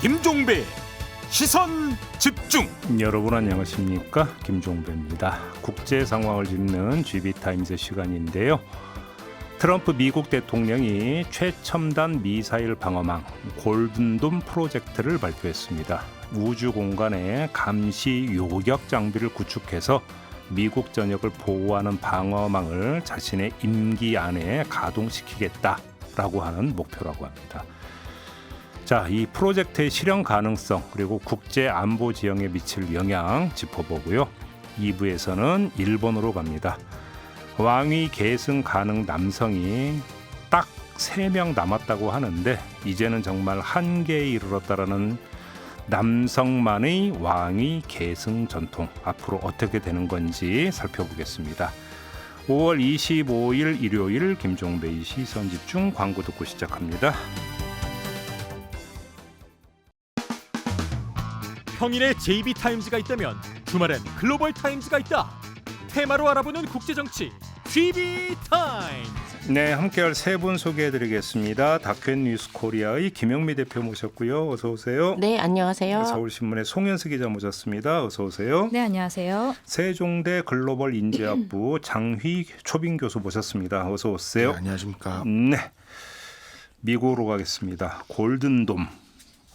김종배 시선 집중. 여러분 안녕하십니까? 김종배입니다. 국제 상황을 짚는 GB타임즈 시간인데요. 트럼프 미국 대통령이 최첨단 미사일 방어망 골든돔 프로젝트를 발표했습니다. 우주 공간에 감시 요격 장비를 구축해서 미국 전역을 보호하는 방어망을 자신의 임기 안에 가동시키겠다라고 하는 목표라고 합니다. 자, 이 프로젝트의 실현 가능성 그리고 국제 안보 지형에 미칠 영향 짚어보고요. 2부에서는 일본으로 갑니다. 왕위 계승 가능 남성이 딱 3명 남았다고 하는데 이제는 정말 한계에 이르렀다라는 남성만의 왕위 계승 전통 앞으로 어떻게 되는 건지 살펴보겠습니다. 5월 25일 일요일 김종배의 시선집중 광고 듣고 시작합니다. 평일에 JB타임즈가 있다면 주말엔 글로벌타임즈가 있다. 테마로 알아보는 국제정치 GB타임즈. 네, 함께할 세 분 소개해드리겠습니다. 다큐엔 뉴스 코리아의 김영미 대표 모셨고요. 어서 오세요. 네, 안녕하세요. 서울신문의 송현수 기자 모셨습니다. 어서 오세요. 네, 안녕하세요. 세종대 글로벌 인재학부 장휘 초빙 교수 모셨습니다. 어서 오세요. 네, 안녕하십니까. 네, 미국으로 가겠습니다. 골든돔.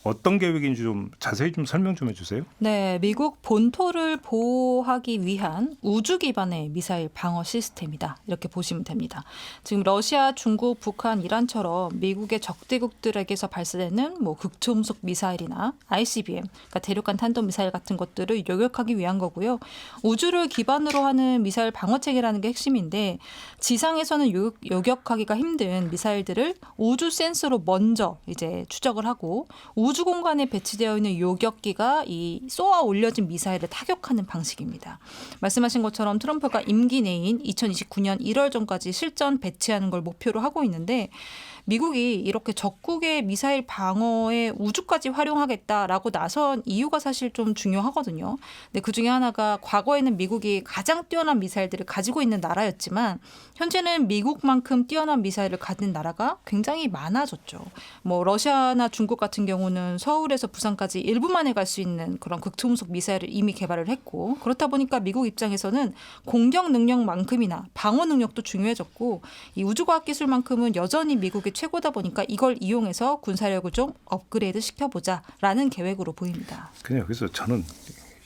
어떤 계획인지 좀 자세히 좀 설명 좀 해주세요. 네, 미국 본토를 보호하기 위한 우주 기반의 미사일 방어 시스템이다. 이렇게 보시면 됩니다. 지금 러시아, 중국, 북한, 이란처럼 미국의 적대국들에게서 발사되는 극초음속 미사일이나 ICBM, 그러니까 대륙간 탄도 미사일 같은 것들을 요격하기 위한 거고요. 우주를 기반으로 하는 미사일 방어 체계라는 게 핵심인데 지상에서는 요격하기가 힘든 미사일들을 우주 센서로 먼저 이제 추적을 하고 우주 공간에 배치되어 있는 요격기가 이 쏘아 올려진 미사일을 타격하는 방식입니다. 말씀하신 것처럼 트럼프가 임기 내인 2029년 1월 전까지 실전 배치하는 걸 목표로 하고 있는데 미국이 이렇게 적국의 미사일 방어에 우주까지 활용하겠다라고 나선 이유가 사실 좀 중요하거든요. 근데 그중에 하나가 과거에는 미국이 가장 뛰어난 미사일들을 가지고 있는 나라였지만 현재는 미국만큼 뛰어난 미사일을 가진 나라가 굉장히 많아졌죠. 러시아나 중국 같은 경우는 서울에서 부산까지 1분 만에 갈 수 있는 그런 극초음속 미사일을 이미 개발을 했고 그렇다 보니까 미국 입장에서는 공격 능력만큼이나 방어 능력도 중요해졌고 이 우주과학 기술만큼은 여전히 미국의 최고다 보니까 이걸 이용해서 군사력을 좀 업그레이드 시켜보자라는 계획으로 보입니다. 그냥 그래서 저는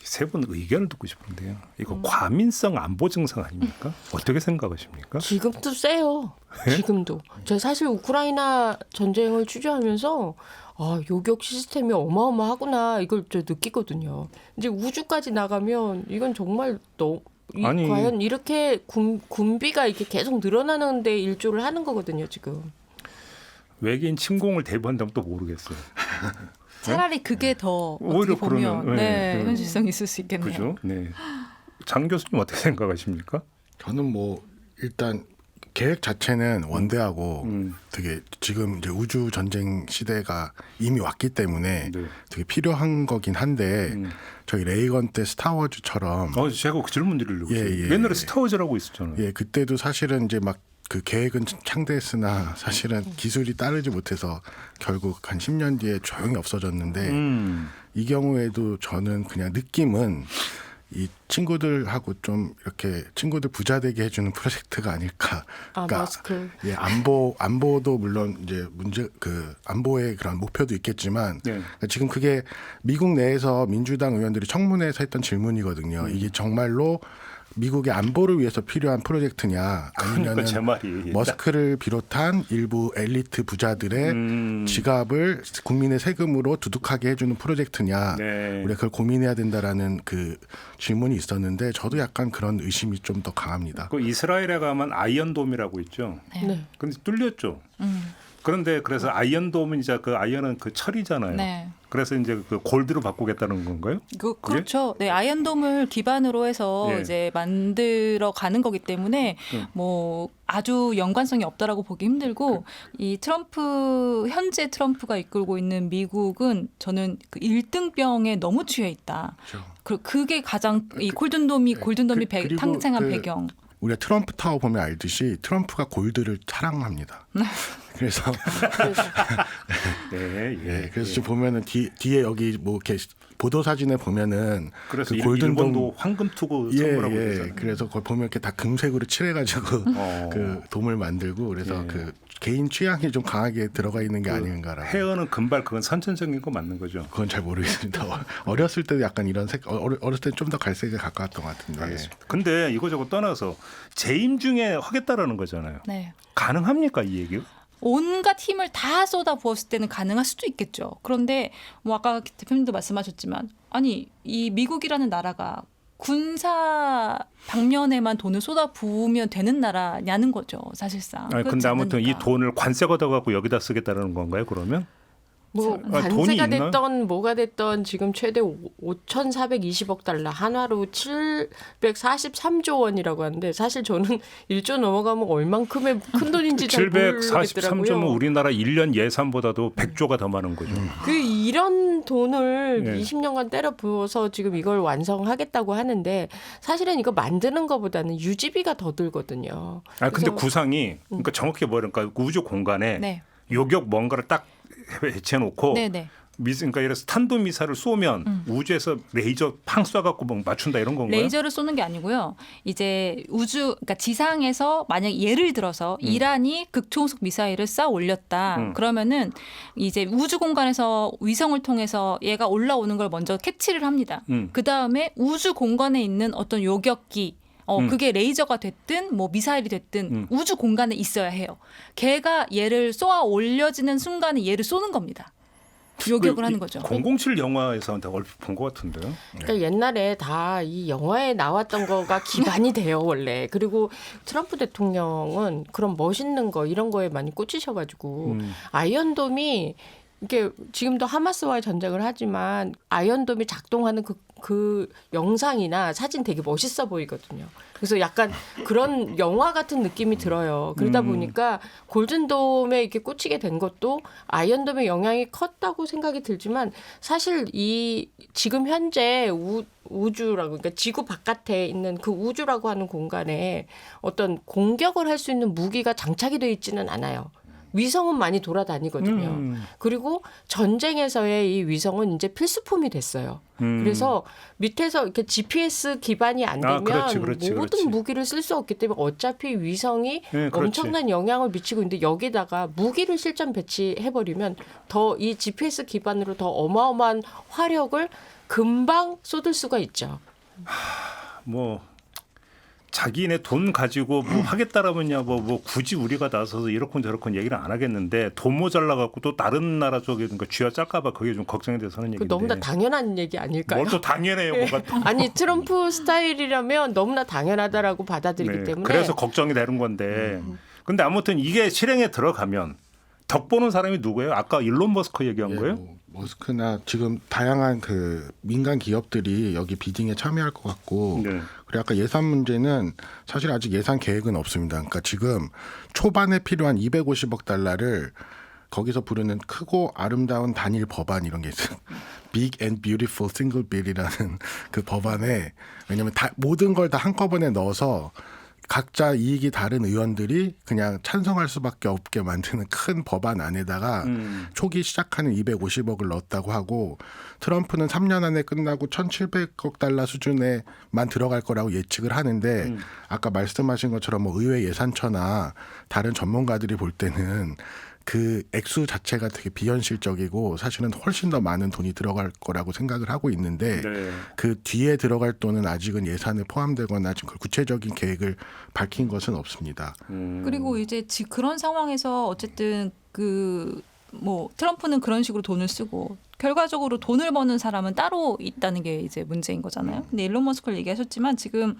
세 분 의견을 듣고 싶은데요. 이거 과민성 안보 증상 아닙니까? 어떻게 생각하십니까? 지금도 세요. 지금도. 제가 사실 우크라이나 전쟁을 취재하면서 요격 시스템이 어마어마하구나 이걸 저 느끼거든요. 이제 우주까지 나가면 이건 정말 과연 이렇게 군비가 이렇게 계속 늘어나는데 일조를 하는 거거든요, 지금. 외계인 침공을 대비한다면 또 모르겠어요. 차라리 그게 더 오히려 어떻게 보면 그러면, 네. 현실성이 있을 수 있겠네요. 그죠? 네. 장 교수님 어떻게 생각하십니까? 저는 일단 계획 자체는 원대하고 되게 지금 이제 우주 전쟁 시대가 이미 왔기 때문에 네. 되게 필요한 거긴 한데 저희 레이건 때 스타워즈처럼 제가 그 질문 드리려고 예. 옛날에 스타워즈라고 있었잖아요. 예, 그때도 사실은 이제 그 계획은 창대했으나 사실은 기술이 따르지 못해서 결국 한 10년 뒤에 조용히 없어졌는데 이 경우에도 저는 그냥 느낌은 이 친구들하고 좀 이렇게 친구들 부자 되게 해주는 프로젝트가 아닐까. 그러니까 머스크. 예, 안보도 물론 이제 안보의 그런 목표도 있겠지만 그러니까 지금 그게 미국 내에서 민주당 의원들이 청문회에서 했던 질문이거든요. 이게 정말로 미국의 안보를 위해서 필요한 프로젝트냐 아니면 제 말이 머스크를 비롯한 일부 엘리트 부자들의 지갑을 국민의 세금으로 두둑하게 해주는 프로젝트냐 네. 우리가 그걸 고민해야 된다라는 그 질문이 있었는데 저도 약간 그런 의심이 좀 더 강합니다. 그 이스라엘에 가면 아이언돔이라고 있죠. 네. 근데 뚫렸죠. 그런데 그래서 아이언돔은 이제 그 아이언은 그 철이잖아요. 네. 그래서 이제 그 골드로 바꾸겠다는 건가요? 그렇죠. 네, 아이언돔을 기반으로 해서 예. 이제 만들어 가는 거기 때문에 아주 연관성이 없다라고 보기 힘들고 이 현재 트럼프가 이끌고 있는 미국은 저는 그 1등병에 너무 취해 있다. 그렇죠. 그게 가장 이 골든돔이 그리고 탕생한 배경. 우리가 트럼프 타워 보면 알듯이 트럼프가 골드를 사랑합니다. 그래서 그래서 지금 보면은 뒤에 여기 뭐 이렇게 보도 사진에 보면은 그래서 그 골든돔 일본도 황금 투구 선물하고 그러잖아요. 그래서 거기 보면 이렇게 다 금색으로 칠해가지고 그 돔을 만들고 그래서 그 개인 취향이 좀 강하게 들어가 있는 게 아닌가라고. 헤어는 금발 그건 선천적인 거 맞는 거죠. 그건 잘 모르겠습니다. 어렸을 때도 약간 이런 어렸을 때 좀 더 갈색에 가까웠던 것 같은데. 근데 이거저거 떠나서 재임 중에 하겠다라는 거잖아요. 네. 가능합니까 이 얘기? 온갖 힘을 다 쏟아 부었을 때는 가능할 수도 있겠죠. 그런데 뭐 아까 대표님도 말씀하셨지만 아니 이 미국이라는 나라가 군사 방면에만 돈을 쏟아 부으면 되는 나라냐는 거죠, 사실상. 아니, 그렇지 근데 아무튼 않으니까. 이 돈을 관세 걷어갖고 여기다 쓰겠다는 건가요? 그러면? 뭐 아, 돈이 관세가 있나? 됐던 뭐가 됐던 지금 최대 5,420억 달러 한화로 743조 원이라고 하는데 사실 저는 1조 넘어가면 얼만큼의 큰 돈인지 잘 743조면 모르겠더라고요. 우리나라 1년 예산보다도 100조가 더 많은 거죠. 그 이런 돈을 네. 20년간 때려 부어서 지금 이걸 완성하겠다고 하는데 사실은 이거 만드는 것보다는 유지비가 더 들거든요. 아 근데 그래서- 구상이 그러니까 정확히 뭐랄까 우주 공간에 네. 요격 뭔가를 딱 해놓고 네네. 그러니까 이래서 탄도 미사를 쏘면 우주에서 레이저 팡 쏴갖고 뭐 맞춘다 이런 건가요? 레이저를 쏘는 게 아니고요. 이제 그러니까 지상에서 만약 예를 들어서 이란이 극초음속 미사일을 쏴 올렸다. 그러면은 이제 우주 공간에서 위성을 통해서 얘가 올라오는 걸 먼저 캐치를 합니다. 그 다음에 우주 공간에 있는 어떤 요격기 그게 레이저가 됐든 뭐 미사일이 됐든 우주 공간에 있어야 해요. 걔가 얘를 쏘아 올려지는 순간에 얘를 쏘는 겁니다. 요격을 하는 거죠. 007 영화에서 내가 얼핏 본 것 같은데요. 그러니까 옛날에 다 이 영화에 나왔던 거가 기반이 돼요 원래. 그리고 트럼프 대통령은 그런 멋있는 거 이런 거에 많이 꽂히셔가지고 아이언돔이 이게 지금도 하마스와의 전쟁을 하지만 아이언돔이 작동하는 그 영상이나 사진 되게 멋있어 보이거든요. 그래서 약간 그런 영화 같은 느낌이 들어요. 그러다 보니까 골든돔에 이렇게 꽂히게 된 것도 아이언돔의 영향이 컸다고 생각이 들지만 사실 이 지금 현재 우주라고 그러니까 지구 바깥에 있는 그 우주라고 하는 공간에 어떤 공격을 할 수 있는 무기가 장착이 되어 있지는 않아요. 위성은 많이 돌아다니거든요. 그리고 전쟁에서의 이 위성은 이제 필수품이 됐어요. 그래서 밑에서 이렇게 GPS 기반이 안 되면 모든 무기를 쓸 수 없기 때문에 어차피 위성이 엄청난 영향을 미치고 있는데 여기다가 무기를 실전 배치해버리면 더 이 GPS 기반으로 더 어마어마한 화력을 금방 쏟을 수가 있죠. 뭐 자기네 돈 가지고 뭐 하겠다라면야 뭐 굳이 우리가 나서서 이렇건 저렇건 얘기를 안 하겠는데 돈 모자라 갖고 또 다른 나라 쪽에 그러니까 쥐어 짤까봐 그게 좀 걱정이 돼서 하는 얘기인데. 너무나 당연한 얘기 아닐까요? 뭘 또 당연해요, 뭐가 또. 아니 트럼프 스타일이라면 너무나 당연하다라고 받아들이기 때문에. 그래서 걱정이 되는 건데. 근데 아무튼 이게 실행에 들어가면 덕보는 사람이 누구예요? 아까 일론 머스크 얘기한 거예요? 뭐 머스크나 지금 다양한 그 민간 기업들이 여기 비딩에 참여할 것 같고 네. 그리고 아까 예산 문제는 사실 아직 예산 계획은 없습니다. 그러니까 지금 초반에 필요한 250억 달러를 거기서 부르는 크고 아름다운 단일 법안 이런 게 있어요. Big and Beautiful Single Bill이라는 그 법안에 왜냐하면 모든 걸 다 한꺼번에 넣어서 각자 이익이 다른 의원들이 그냥 찬성할 수밖에 없게 만드는 큰 법안 안에다가 초기 시작하는 250억을 넣었다고 하고 트럼프는 3년 안에 끝나고 1,700억 달러 수준에만 들어갈 거라고 예측을 하는데 아까 말씀하신 것처럼 뭐 의회 예산처나 다른 전문가들이 볼 때는 그 액수 자체가 되게 비현실적이고 사실은 훨씬 더 많은 돈이 들어갈 거라고 생각을 하고 있는데 네. 그 뒤에 들어갈 돈은 아직은 예산에 포함되거나 지금 구체적인 계획을 밝힌 것은 없습니다. 그리고 이제 그런 상황에서 어쨌든 뭐 트럼프는 그런 식으로 돈을 쓰고 결과적으로 돈을 버는 사람은 따로 있다는 게 이제 문제인 거잖아요. 근데 일론 머스크를 얘기하셨지만 지금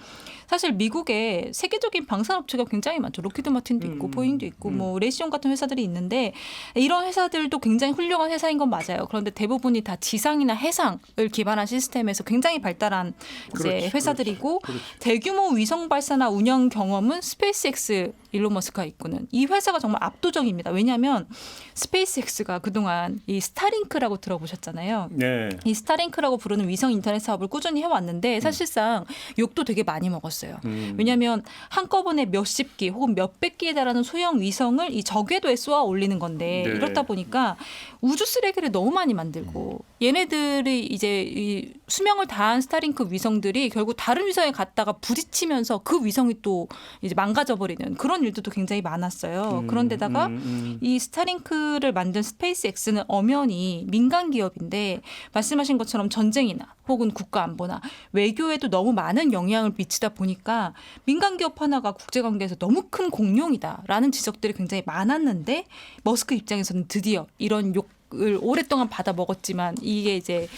사실 미국에 세계적인 방산업체가 굉장히 많죠. 로키드 마틴도 있고 보잉도 있고 뭐 레시온 같은 회사들이 있는데 이런 회사들도 굉장히 훌륭한 회사인 건 맞아요. 그런데 대부분이 다 지상이나 해상을 기반한 시스템에서 굉장히 발달한 이제 회사들이고 대규모 위성 발사나 운영 경험은 스페이스X 일론 머스크가 있고는 이 회사가 정말 압도적입니다. 왜냐하면 스페이스X가 그동안 이 스타링크라고 들어보셨어요? 보셨잖아요. 네. 이 스타링크라고 부르는 위성 인터넷 사업을 꾸준히 해왔는데 사실상 욕도 되게 많이 먹었어요. 왜냐하면 한꺼번에 몇십 기 혹은 몇백 기에 달하는 소형 위성을 이 저궤도에 쏘아 올리는 건데 네. 이렇다 보니까 우주 쓰레기를 너무 많이 만들고 얘네들이 이제 이 수명을 다한 스타링크 위성들이 결국 다른 위성에 갔다가 부딪히면서 그 위성이 또 이제 망가져버리는 그런 일들도 굉장히 많았어요. 그런데다가 이 스타링크를 만든 스페이스X는 엄연히 민간 기업인데 말씀하신 것처럼 전쟁이나 혹은 국가 안보나 외교에도 너무 많은 영향을 미치다 보니까 민간 기업 하나가 국제 관계에서 너무 큰 공룡이다라는 지적들이 굉장히 많았는데 머스크 입장에서는 드디어 이런 욕을 오랫동안 받아 먹었지만 이게 이제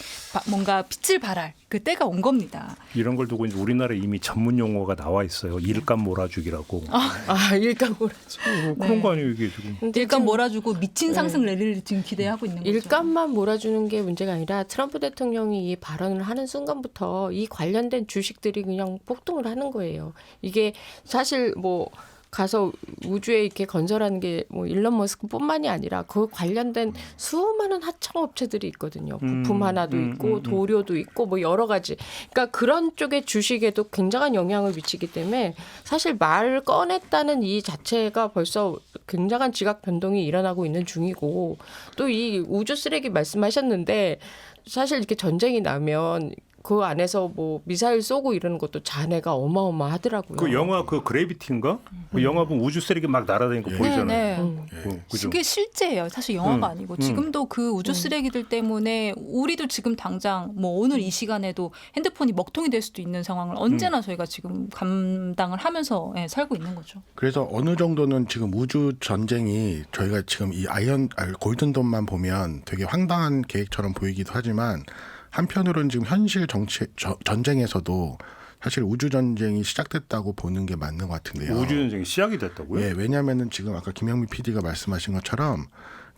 뭔가 빛을 발할 그 때가 온 겁니다. 이런 걸 두고 이제 우리나라에 이미 전문 용어가 나와 있어요. 일감 몰아주기라고. 일감 몰아주기. 그런 거 아니에요 이게 지금. 근데 일감 지금 몰아주고 미친 상승 랠리를 지금 기대하고 있는 거죠. 일감만 몰아주는 게 문제가 아니라 트럼프 대통령이 이 발언을 하는 순간부터 이 관련된 주식들이 그냥 폭등을 하는 거예요. 이게 사실 뭐 가서 우주에 이렇게 건설하는 게 뭐 일론 머스크뿐만이 아니라 그 관련된 수많은 하청 업체들이 있거든요. 부품 하나도 있고 도료도 있고 뭐 여러 가지. 그러니까 그런 쪽의 주식에도 굉장한 영향을 미치기 때문에 사실 말 꺼냈다는 이 자체가 벌써 굉장한 지각 변동이 일어나고 있는 중이고 또 이 우주 쓰레기 말씀하셨는데 사실 이렇게 전쟁이 나면 그 안에서 뭐 미사일 쏘고 이러는 것도 잔해가 어마어마하더라고요. 그 영화 그 그래비티인가? 그 영화 보면 우주 쓰레기 막 날아다니는 거 보이잖아요. 네. 그죠? 그게 실제예요. 사실 영화가 아니고 지금도 그 우주 쓰레기들 때문에 우리도 지금 당장 뭐 오늘 이 시간에도 핸드폰이 먹통이 될 수도 있는 상황을 언제나 저희가 지금 감당을 하면서 살고 있는 거죠. 그래서 어느 정도는 지금 우주 전쟁이 저희가 지금 이 골든돔만 보면 되게 황당한 계획처럼 보이기도 하지만 한편으로는 지금 현실 전쟁에서도 사실 우주 전쟁이 시작됐다고 보는 게 맞는 것 같은데요. 우주 전쟁이 시작이 됐다고요? 예, 왜냐하면은 지금 아까 김영미 PD가 말씀하신 것처럼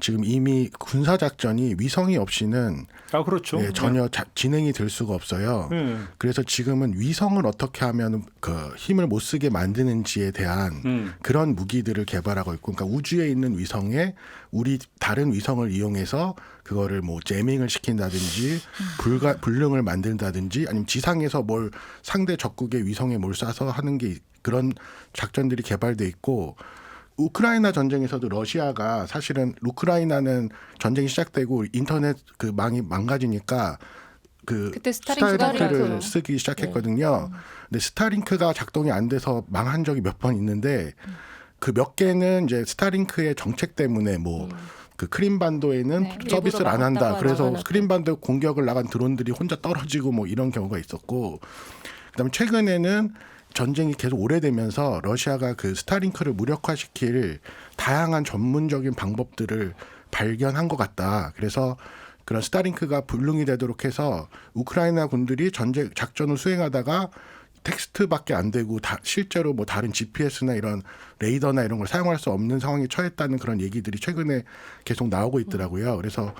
지금 이미 군사 작전이 위성이 없이는 아 그렇죠. 예, 전혀 진행이 될 수가 없어요. 그래서 지금은 위성을 어떻게 하면 그 힘을 못 쓰게 만드는지에 대한 그런 무기들을 개발하고 있고, 그러니까 우주에 있는 위성에 우리 다른 위성을 이용해서 그거를 뭐 재밍을 시킨다든지 불능을 만든다든지 아니면 지상에서 뭘 상대 적국의 위성에 뭘 쏴서 하는 게 그런 작전들이 개발돼 있고. 우크라이나 전쟁에서도 러시아가 사실은 우크라이나는 전쟁이 시작되고 인터넷 그 망이 망가지니까 그때 스타링크를 스타링크를 쓰기 시작했거든요. 근데 스타링크가 작동이 안 돼서 망한 적이 몇 번 있는데 그 몇 개는 이제 스타링크의 정책 때문에 뭐 그 크림반도에는 서비스를 안 한다. 그래서 크림반도 공격을 나간 드론들이 혼자 떨어지고 뭐 이런 경우가 있었고, 그다음에 최근에는 전쟁이 계속 오래되면서 러시아가 그 스타링크를 무력화시킬 다양한 전문적인 방법들을 발견한 것 같다. 그래서 그런 스타링크가 불능이 되도록 해서 우크라이나 군들이 전쟁 작전을 수행하다가 텍스트밖에 안 되고 실제로 뭐 다른 GPS나 이런 레이더나 이런 걸 사용할 수 없는 상황에 처했다는 그런 얘기들이 최근에 계속 나오고 있더라고요. 그래서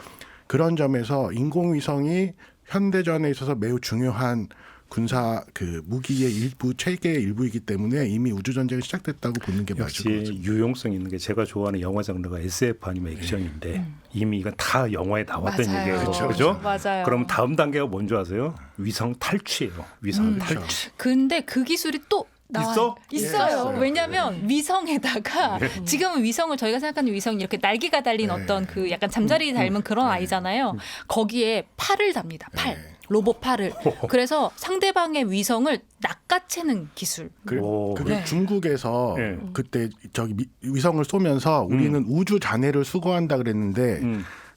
그런 점에서 인공위성이 현대전에 있어서 매우 중요한 군사 그 무기의 일부 체계의 일부이기 때문에 이미 우주 전쟁이 시작됐다고 보는 게 맞을 역시 것 같아요. 유용성 있는 게 제가 좋아하는 영화 장르가 SF 아니면 액션인데 이미 이건 다 영화에 나왔던 맞아요. 얘기예요. 그렇죠. 그죠? 맞아요. 그럼 다음 단계가 뭔지 아세요? 위성 탈취예요. 위성 탈취. 근데 그 기술이 또 나와요. 있어요. 예. 왜냐하면 위성에다가 지금은 위성을 저희가 생각하는 위성이 이렇게 날개가 달린 어떤 그 약간 잠자리 닮은 그런 아이잖아요. 거기에 팔을 답니다. 팔. 로봇 팔을. 그래서 상대방의 위성을 낚아채는 기술. 그게 중국에서 네. 그때 저기 위성을 쏘면서 우리는 우주 잔해를 수거한다 그랬는데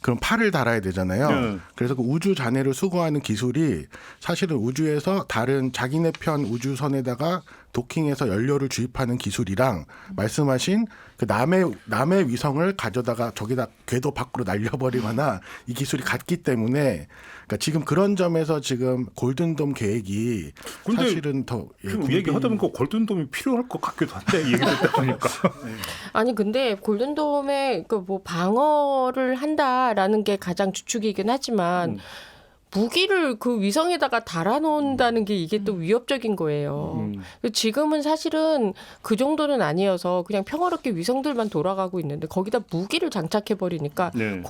그럼 팔을 달아야 되잖아요. 그래서 그 우주 잔해를 수거하는 기술이 사실은 우주에서 다른 자기네 편 우주선에다가 도킹해서 연료를 주입하는 기술이랑 말씀하신 그 남의 위성을 가져다가 저기다 궤도 밖으로 날려버리거나 이 기술이 같기 때문에 그러니까 지금 그런 점에서 지금 골든돔 계획이 사실은 더 지금 얘기하다 보니까 골든돔이 필요할 것 같기도 한데 얘기 듣다 보니까. 아니 근데 골든돔에 그 뭐 방어를 한다라는 게 가장 주축이긴 하지만 무기를 그 위성에다가 달아놓는다는 게 이게 또 위협적인 거예요. 지금은 사실은 그 정도는 아니어서 그냥 평화롭게 위성들만 돌아가고 있는데 거기다 무기를 장착해 버리니까 네.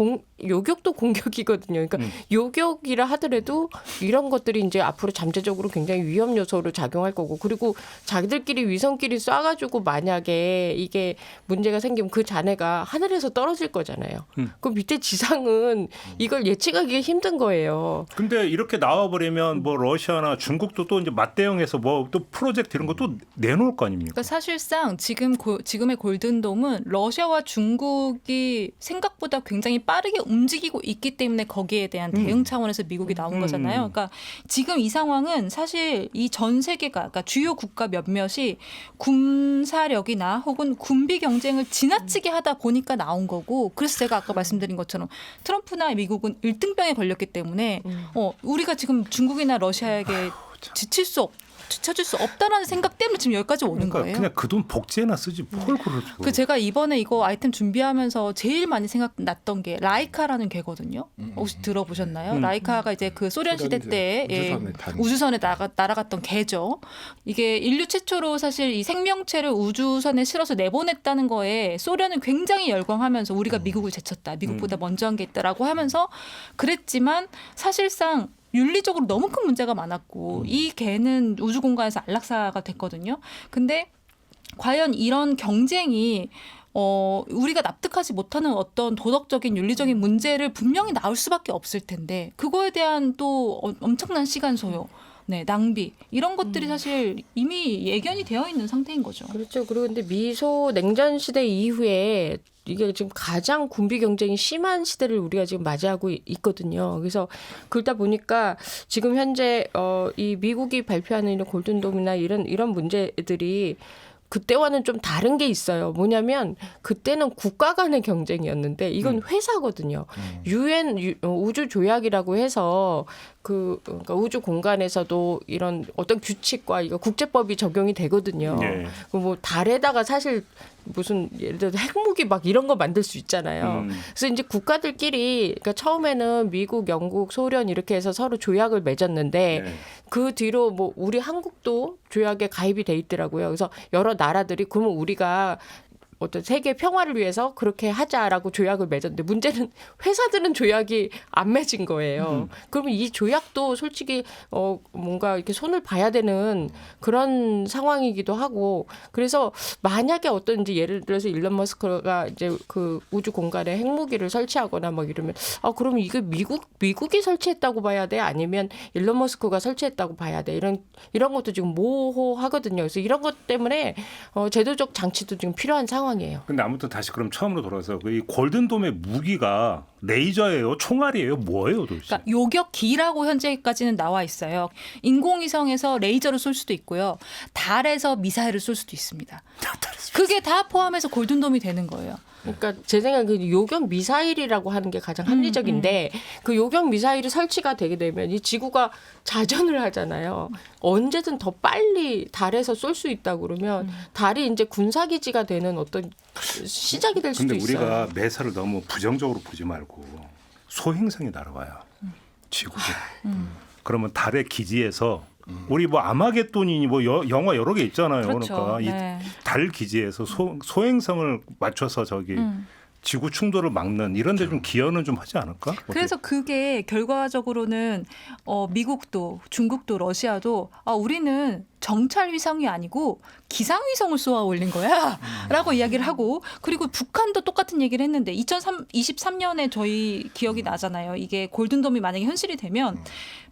요격도 공격이거든요. 그러니까 요격이라 하더라도 이런 것들이 이제 앞으로 잠재적으로 굉장히 위험 요소로 작용할 거고, 그리고 자기들끼리 위성끼리 쏴가지고 만약에 이게 문제가 생기면 그 잔해가 하늘에서 떨어질 거잖아요. 그 밑에 지상은 이걸 예측하기가 힘든 거예요. 근데 이렇게 나와버리면 뭐 러시아나 중국도 또 이제 맞대응해서 뭐 또 프로젝트 이런 것도 내놓을 거 아닙니까? 그러니까 사실상 지금의 골든돔은 러시아와 중국이 생각보다 굉장히 빠르게 움직이고 있기 때문에 거기에 대한 대응 차원에서 미국이 나온 거잖아요. 그러니까 지금 이 상황은 사실 이 전 세계가, 그러니까 주요 국가 몇몇이 군사력이나 혹은 군비 경쟁을 지나치게 하다 보니까 나온 거고, 그래서 제가 아까 말씀드린 것처럼 트럼프나 미국은 일등병에 걸렸기 때문에 우리가 지금 중국이나 러시아에게 지쳐줄 수 없다라는 생각 때문에 지금 여기까지 오는 그러니까 거예요. 그냥 그 돈 복지해나 쓰지 뭘 그러죠. 그 제가 이번에 이거 아이템 준비하면서 제일 많이 생각났던 게 라이카라는 개거든요. 혹시 들어보셨나요? 라이카가 이제 그 소련 시대 때 우주선에 날아갔던 개죠. 이게 인류 최초로 사실 이 생명체를 우주선에 실어서 내보냈다는 거에 소련은 굉장히 열광하면서 우리가 미국을 제쳤다. 미국보다 먼저 한 게 있다라고 하면서 그랬지만 사실상 윤리적으로 너무 큰 문제가 많았고 이 개는 우주 공간에서 안락사가 됐거든요. 근데 과연 이런 경쟁이 우리가 납득하지 못하는 어떤 도덕적인 윤리적인 문제를 분명히 나올 수밖에 없을 텐데 그거에 대한 또 엄청난 시간 소요, 낭비 이런 것들이 사실 이미 예견이 되어 있는 상태인 거죠. 그렇죠. 그리고 근데 미소 냉전 시대 이후에 이게 지금 가장 군비 경쟁이 심한 시대를 우리가 지금 맞이하고 있거든요. 그래서 그러다 보니까 지금 현재 이 미국이 발표하는 이런 골든돔이나 이런 문제들이 그때와는 좀 다른 게 있어요. 뭐냐면 그때는 국가 간의 경쟁이었는데 이건 회사거든요. 유엔 우주 조약이라고 해서 그러니까 우주 공간에서도 이런 어떤 규칙과 이거 국제법이 적용이 되거든요. 네. 뭐 달에다가 사실 무슨 예를 들어 핵무기 막 이런 거 만들 수 있잖아요. 그래서 이제 국가들끼리 그러니까 처음에는 미국, 영국, 소련 이렇게 해서 서로 조약을 맺었는데 네. 그 뒤로 뭐 우리 한국도 조약에 가입이 돼 있더라고요. 그래서 여러 나라들이 그러면 우리가 어떤 세계 평화를 위해서 그렇게 하자라고 조약을 맺었는데 문제는 회사들은 조약이 안 맺은 거예요. 그러면 이 조약도 솔직히 뭔가 이렇게 손을 봐야 되는 그런 상황이기도 하고, 그래서 만약에 어떤 이제 예를 들어서 일론 머스크가 이제 그 우주 공간에 핵무기를 설치하거나 막 이러면 그럼 이게 미국이 설치했다고 봐야 돼? 아니면 일론 머스크가 설치했다고 봐야 돼? 이런 것도 지금 모호하거든요. 그래서 이런 것 때문에 제도적 장치도 지금 필요한 상황이에요. 근데 아무튼 다시 그럼 처음으로 돌아서 이 골든돔의 무기가 레이저예요, 총알이에요, 뭐예요, 도대체? 그러니까 요격기라고 현재까지는 나와 있어요. 인공위성에서 레이저를 쏠 수도 있고요. 달에서 미사일을 쏠 수도 있습니다. 그게 다 포함해서 골든돔이 되는 거예요. 그러니까 제 생각에 요격 미사일이라고 하는 게 가장 합리적인데 그 요격 미사일이 설치가 되게 되면 이 지구가 자전을 하잖아요. 언제든 더 빨리 달에서 쏠 수 있다 그러면 달이 이제 군사기지가 되는 어떤 시작이 될 수도 근데 있어요. 우리가 매사를 너무 부정적으로 보지 말고 소행성이 날아와요, 지구에. 그러면 달의 기지에서 우리 뭐 아마겟돈이니 뭐 영화 여러 개 있잖아요. 그렇죠. 그러니까 네. 이 달 기지에서 소행성을 맞춰서 저기 지구 충돌을 막는 이런 데 좀 기여는 좀 하지 않을까? 그래서 그게 결과적으로는 미국도 중국도 러시아도 우리는 정찰 위성이 아니고 기상 위성을 쏘아 올린 거야라고 이야기를 하고, 그리고 북한도 똑같은 얘기를 했는데 2023년에 저희 기억이 나잖아요. 이게 골든돔이 만약에 현실이 되면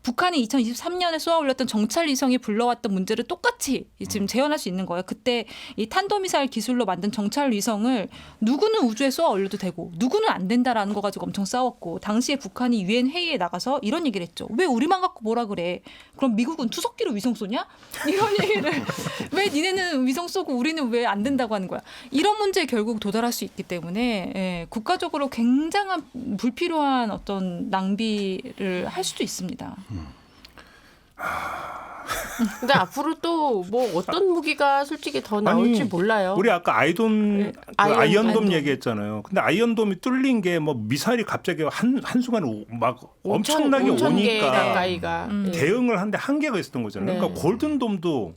북한이 2023년에 쏘아 올렸던 정찰 위성이 불러왔던 문제를 똑같이 지금 재현할 수 있는 거예요. 그때 이 탄도미사일 기술로 만든 정찰 위성을 누구는 우주에 쏘아 올려도 되고 누구는 안 된다라는 거 가지고 엄청 싸웠고, 당시에 북한이 유엔 회의에 나가서 이런 얘기를 했죠. 왜 우리만 갖고 뭐라 그래? 그럼 미국은 투석기로 위성 쏘냐? 이런 얘기를 왜 니네는 위성 쏘고 우리는 왜 안 된다고 하는 거야? 이런 문제에 결국 도달할 수 있기 때문에 국가적으로 굉장한 불필요한 어떤 낭비를 할 수도 있습니다. 근데 앞으로 또 뭐 어떤 무기가 솔직히 더 나올지 아니, 몰라요. 우리 아까 네. 아이언돔 아이언돔. 얘기했잖아요. 근데 아이언돔이 뚫린 게 뭐 미사일이 갑자기 한순간에 막 엄청나게 5,000개 오니까 가까이가 예. 대응을 하는데 한계가 있었던 거잖아요. 네. 그러니까 골든돔도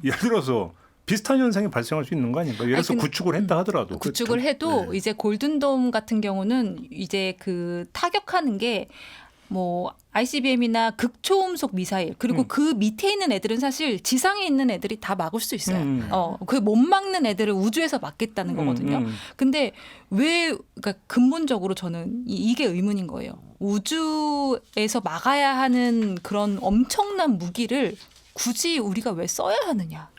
예를 들어서 비슷한 현상이 발생할 수 있는 거 아닌가? 예를 들어서 아니, 구축을 했다 하더라도 구축을 해도 이제 골든돔 같은 경우는 이제 그 타격하는 게 뭐 ICBM이나 극초음속 미사일 그리고 그 밑에 있는 애들은 사실 지상에 있는 애들이 다 막을 수 있어요. 그 못 막는 애들을 우주에서 막겠다는 거거든요. 근데 왜 그러니까 근본적으로 저는 이게 의문인 거예요. 우주에서 막아야 하는 그런 엄청난 무기를 굳이 우리가 왜 써야 하느냐?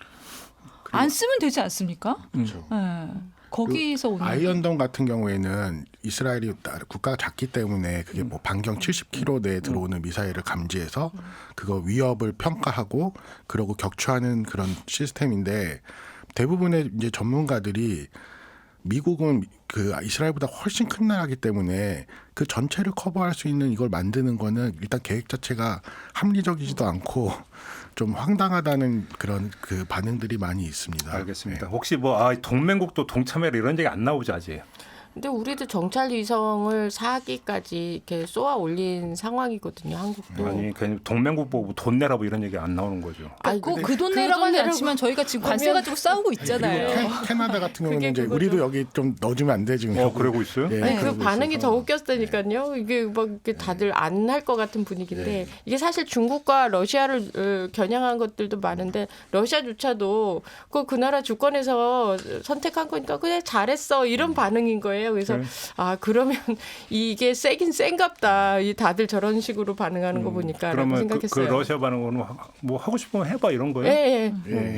안 쓰면 되지 않습니까? 그렇죠. 네. 거기서 오는 아이언돔 같은 경우에는 이스라엘이 국가가 작기 때문에 그게 뭐 반경 70km 내에 들어오는 미사일을 감지해서 그거 위협을 평가하고 그러고 격추하는 그런 시스템인데 대부분의 이제 전문가들이 미국은 그 이스라엘보다 훨씬 큰 나라이기 때문에 그 전체를 커버할 수 있는 이걸 만드는 거는 일단 계획 자체가 합리적이지도 않고 좀 황당하다는 그런 그 반응들이 많이 있습니다. 알겠습니다. 혹시 뭐 동맹국도 동참해라 이런 얘기 안 나오죠 아직? 근데 우리도 정찰 위성을 4기까지 이렇게 쏘아 올린 상황이거든요. 한국도. 아니 그냥 동맹국 보고 돈 내라 뭐 이런 얘기 안 나오는 거죠. 근데 그 돈 내라고는 않지만 저희가 지금 관세 가지고 싸우고 있잖아요. 그리고 캐나다 같은 경우는 그게 이제 그거죠. 우리도 여기 좀 넣어주면 안 돼 지금. 그러고 있어요? 예, 아니, 그 그러고 반응이 있어서. 더 웃겼다니까요. 이게 막 이렇게 다들 안 할 것 같은 분위기인데 이게 사실 중국과 러시아를 겨냥한 것들도 많은데 러시아조차도 그 나라 주권에서 선택한 거니까 그냥 잘했어 이런 반응인 거예요. 그래서 그러면 이게 세긴 센갑다. 이 다들 저런 식으로 반응하는 거 보니까 라고 그러면 그 생각했어요. 러시아 반응은 뭐 하고 싶으면 해봐 이런 거예요? 예.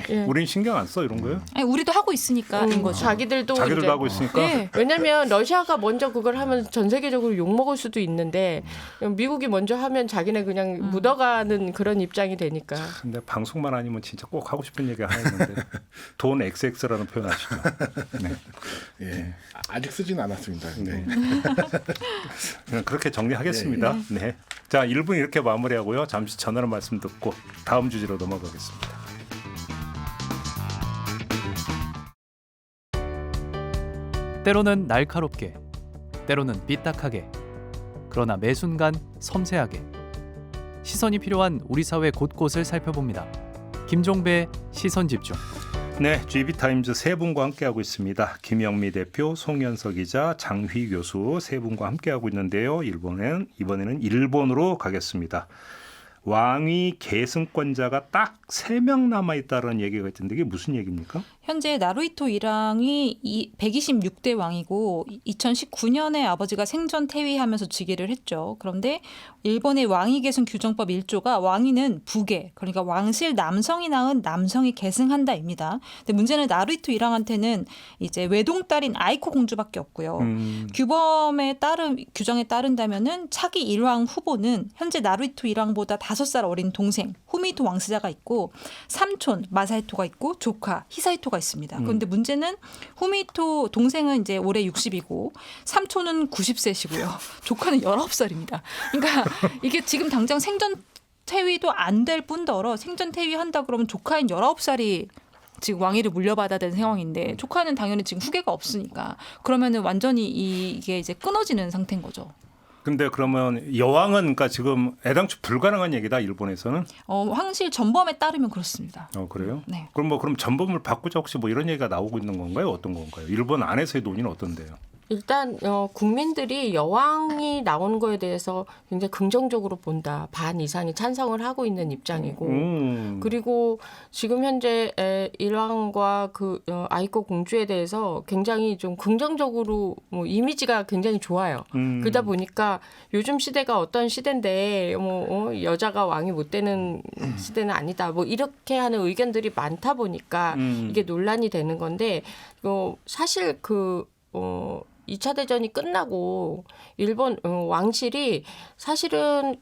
예. 우린 신경 안 써 이런 거예요? 아니, 우리도 하고 있으니까인 거죠. 자기들도 자기들도 이제 하고 있으니까. 예, 왜냐하면 러시아가 먼저 그걸 하면 전 세계적으로 욕 먹을 수도 있는데 미국이 먼저 하면 자기네 그냥 묻어가는 그런 입장이 되니까. 근데 방송만 아니면 진짜 꼭 하고 싶은 얘기 하나 있는데 돈 XX라는 표현 아시죠? 네. 예. 아직 쓰진 않았습니다. 네. 그냥 그렇게 정리하겠습니다. 네. 자, 1분 이렇게 마무리하고요. 잠시 전하는 말씀 듣고 다음 주제로 넘어가겠습니다. 때로는 날카롭게, 때로는 삐딱하게, 그러나 매 순간 섬세하게 시선이 필요한 우리 사회 곳곳을 살펴봅니다. 김종배의 시선집중. 네, GB타임즈 세 분과 함께하고 있습니다. 김영미 대표, 송현석 기자, 장휘 교수 세 분과 함께하고 있는데요. 이번에는 일본으로 가겠습니다. 왕위 계승권자가 딱 3명 남아있다는 얘기가 있던데 이게 무슨 얘기입니까? 현재 나루히토 일왕이 126대 왕이고 2019년에 아버지가 생전 퇴위하면서 즉위를 했죠. 그런데 일본의 왕위 계승 규정법 1조가 왕위는 부계, 그러니까 왕실 남성이 낳은 남성이 계승한다입니다. 근데 문제는 나루히토 일왕한테는 이제 외동딸인 아이코 공주밖에 없고요. 규정에 따른다면은 차기 일왕 후보는 현재 나루히토 일왕보다 5살 어린 동생 후미토 왕스자가 있고 삼촌 마사히토가 있고 조카 히사히토가 있습니다. 그런데 문제는 후미토 동생은 이제 올해 60이고 삼촌은 90세시고요. 조카는 19살입니다. 그러니까 이게 지금 당장 생전 퇴위도 안 될 뿐더러 생전 퇴위한다 그러면 조카인 19살이 지금 왕위를 물려받아야 되는 상황인데 조카는 당연히 지금 후계가 없으니까 그러면은 완전히 이게 이제 끊어지는 상태인 거죠. 근데 그러면 여왕은 그러니까 지금 애당초 불가능한 얘기다 일본에서는? 황실 전범에 따르면 그렇습니다. 그래요? 네. 그럼 전범을 바꾸자 혹시 뭐 이런 얘기가 나오고 있는 건가요? 어떤 건가요? 일본 안에서의 논의는 어떤데요? 일단 국민들이 여왕이 나오는 거에 대해서 굉장히 긍정적으로 본다. 반 이상이 찬성을 하고 있는 입장이고 그리고 지금 현재 일왕과 아이코 공주에 대해서 굉장히 좀 긍정적으로 이미지가 굉장히 좋아요. 그러다 보니까 요즘 시대가 어떤 시대인데 여자가 왕이 못 되는 시대는 아니다. 뭐 이렇게 하는 의견들이 많다 보니까 이게 논란이 되는 건데 사실 2차 대전이 끝나고 일본 왕실이 사실은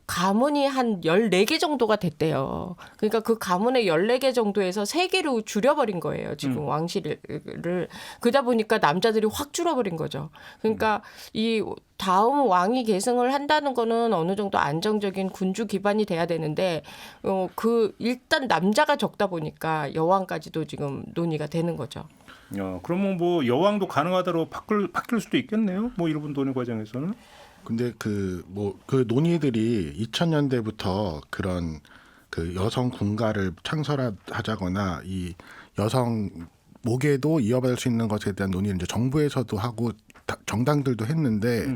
가문이 한 14개 정도가 됐대요. 그러니까 그 가문의 14개 정도에서 3개로 줄여버린 거예요. 지금 왕실을. 그러다 보니까 남자들이 확 줄어버린 거죠. 그러니까 이 다음 왕이 계승을 한다는 거는 어느 정도 안정적인 군주 기반이 돼야 되는데 그 일단 남자가 적다 보니까 여왕까지도 지금 논의가 되는 거죠. 야, 그러면 뭐 여왕도 가능하다로 바뀔 수도 있겠네요. 뭐 일본 논의 과정에서는. 근데 그 논의들이 2000년대부터 그런 그 여성 군가를 창설하자거나 이 여성 모계도 이어받을 수 있는 것에 대한 논의를 이제 정부에서도 하고 정당들도 했는데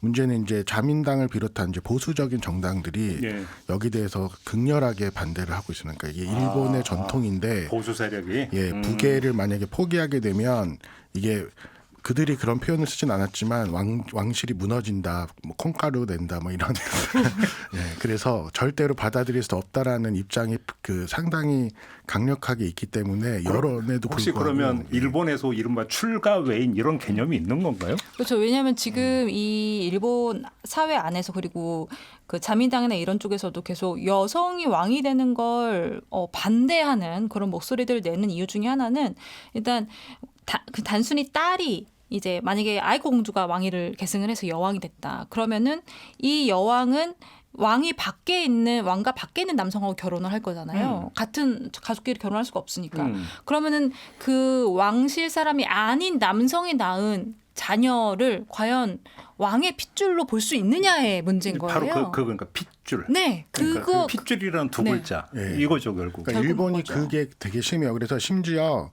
문제는 이제 자민당을 비롯한 이제 보수적인 정당들이 예. 여기 대해서 극렬하게 반대를 하고 있으니까 이게 일본의 전통인데 보수 세력이. 예, 부계를 만약에 포기하게 되면 이게 그들이 그런 표현을 쓰진 않았지만 왕실이 무너진다, 뭐 콩가루 낸다, 뭐 이런. 예, 그래서 절대로 받아들일 수 없다라는 입장이 그 상당히 강력하게 있기 때문에 여론에도 혹시 불구하고 그러면 예. 일본에서 이른바 출가 외인 이런 개념이 있는 건가요? 그렇죠. 왜냐하면 지금 이 일본 사회 안에서 그리고 그 자민당이나 이런 쪽에서도 계속 여성이 왕이 되는 걸 반대하는 그런 목소리들을 내는 이유 중에 하나는 일단 그 단순히 딸이 이제 만약에 아이코 공주가 왕위를 계승을 해서 여왕이 됐다. 그러면은 이 여왕은 왕이 밖에 있는 왕가 밖에 있는 남성하고 결혼을 할 거잖아요. 같은 가족끼리 결혼할 수가 없으니까. 그러면은 그 왕실 사람이 아닌 남성이 낳은 자녀를 과연 왕의 핏줄로 볼 수 있느냐의 문제인 거예요. 바로 그러니까 핏줄. 네, 그러니까 그거 그 핏줄이라는 두 네. 글자 예. 이거죠 결국. 그러니까 일본이 그거죠. 그게 되게 심해요. 그래서 심지어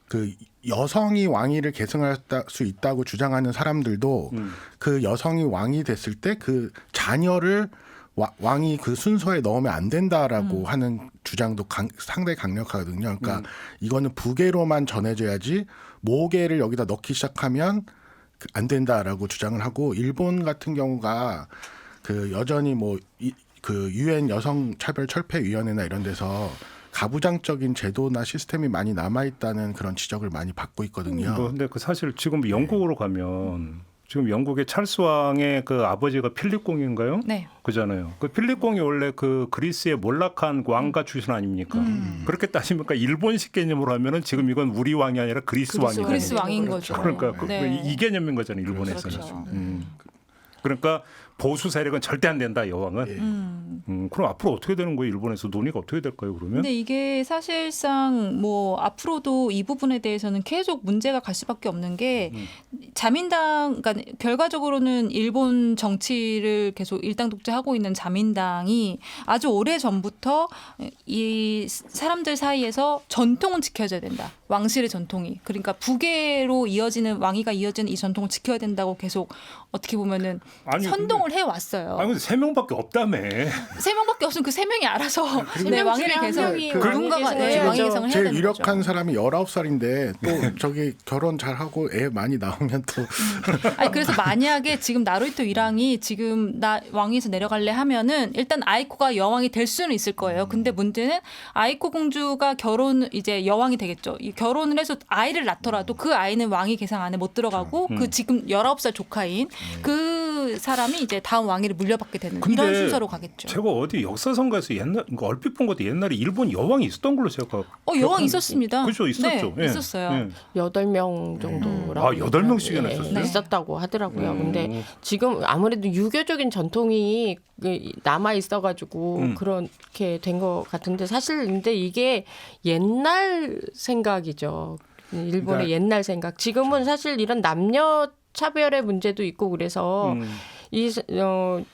그 여성이 왕위를 계승할 수 있다고 주장하는 사람들도 그 여성이 왕이 됐을 때 그 자녀를 왕이 그 순서에 넣으면 안 된다라고 하는 주장도 상당히 강력하거든요. 그러니까 이거는 부계로만 전해져야지 모계를 여기다 넣기 시작하면 안 된다라고 주장을 하고 일본 같은 경우가 그 여전히 그 유엔 여성차별철폐위원회나 이런 데서 가부장적인 제도나 시스템이 많이 남아 있다는 그런 지적을 많이 받고 있거든요. 근데 그 사실 지금 영국으로 가면 지금 영국의 찰스 왕의 그 아버지가 필립 공인가요? 네. 그잖아요. 그 필립 공이 원래 그 그리스의 몰락한 왕가 출신 아닙니까? 그렇게 따지니까 일본식 개념으로 하면은 지금 이건 우리 왕이 아니라 그리스 왕이 그리스 왕인 거죠. 그러니까 네. 이 개념인 거잖아요. 일본에서는. 그렇죠. 그러니까 보수 세력은 절대 안 된다 여왕은. 그럼 앞으로 어떻게 되는 거예요? 일본에서 논의가 어떻게 될까요? 그러면? 근데 이게 사실상 뭐 앞으로도 이 부분에 대해서는 계속 문제가 갈 수밖에 없는 게 자민당, 그러니까 결과적으로는 일본 정치를 계속 일당독재하고 있는 자민당이 아주 오래 전부터 이 사람들 사이에서 전통은 지켜져야 된다. 왕실의 전통이. 그러니까 부계로 이어지는 왕위가 이어지는 이 전통을 지켜야 된다고 계속 어떻게 보면은 선동을 해 왔어요. 아니 근데 3명밖에 없다며. 3명밖에 없으면 그 3명이 알아서 네, 왕위를 한 계속 명이 누군가가 왕위 네, 계승을 왕위 계승을 해야 제일 되는 유력한 거죠. 사람이 19살인데 또 저기 결혼 잘하고 애 많이 나오면 또 아니 그래서 만약에 지금 나루히토 일왕이 지금 나 왕위에서 내려갈래 하면은 일단 아이코가 여왕이 될 수는 있을 거예요. 근데 문제는 아이코 공주가 이제 여왕이 되겠죠. 이 결혼을 해서 아이를 낳더라도 그 아이는 왕위 계상 안에 못 들어가고 그 지금 19살 조카인 그 사람이 이제 다음 왕위를 물려받게 되는 이런 순서로 가겠죠. 제가 어디 역사선가에서 옛날 얼핏 본 것도 옛날에 일본 여왕이 있었던 걸로 제가 여왕 있었습니다. 그죠, 있었죠. 네, 예. 있었어요. 8명 정도라고. 8명씩이나 있었어요? 있었다고 하더라고요. 근데 지금 아무래도 유교적인 전통이 남아 있어가지고 그렇게 된 것 같은데 사실 근데 이게 옛날 생각이죠. 일본의 그러니까 옛날 생각. 지금은 사실 이런 남녀 차별의 문제도 있고 그래서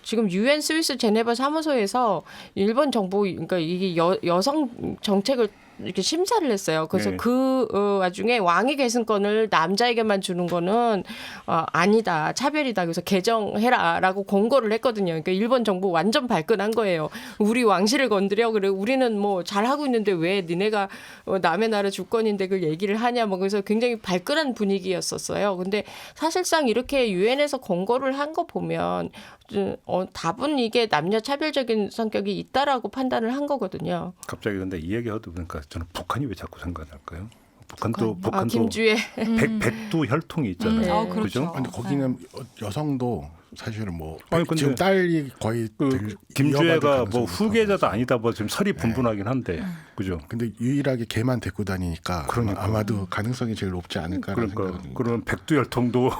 지금 유엔 스위스 제네바 사무소에서 일본 정부 그러니까 이게 여성 정책을 이렇게 심사를 했어요. 그래서 네. 그 와중에 왕위 계승권을 남자에게만 주는 거는 아니다. 차별이다. 그래서 개정해라라고 권고를 했거든요. 그러니까 일본 정부 완전 발끈한 거예요. 우리 왕실을 건드려. 그래 우리는 뭐 잘하고 있는데 왜 니네가 남의 나라 주권인데 그 얘기를 하냐. 뭐 그래서 굉장히 발끈한 분위기였었어요. 근데 사실상 이렇게 유엔에서 권고를 한 거 보면 답은 이게 남녀 차별적인 성격이 있다라고 판단을 한 거거든요. 갑자기 근데 이 얘기하다 보니까 저는 북한이 왜 자꾸 생각날까요? 북한도 김주혜 백두 혈통이 있잖아요. 그렇죠. 근데 거기는 여성도 사실은 뭐 아니, 근데 지금 딸이 거의 그 이어받을 김주애가 가능성이 뭐 높다고 후계자도 해서. 아니다 뭐 지금 설이 분분하긴 한데 그죠? 근데 유일하게 걔만 데리고 다니니까 그러니까. 아마도 가능성이 제일 높지 않을까라는 그러니까 생각이. 그런 백두혈통도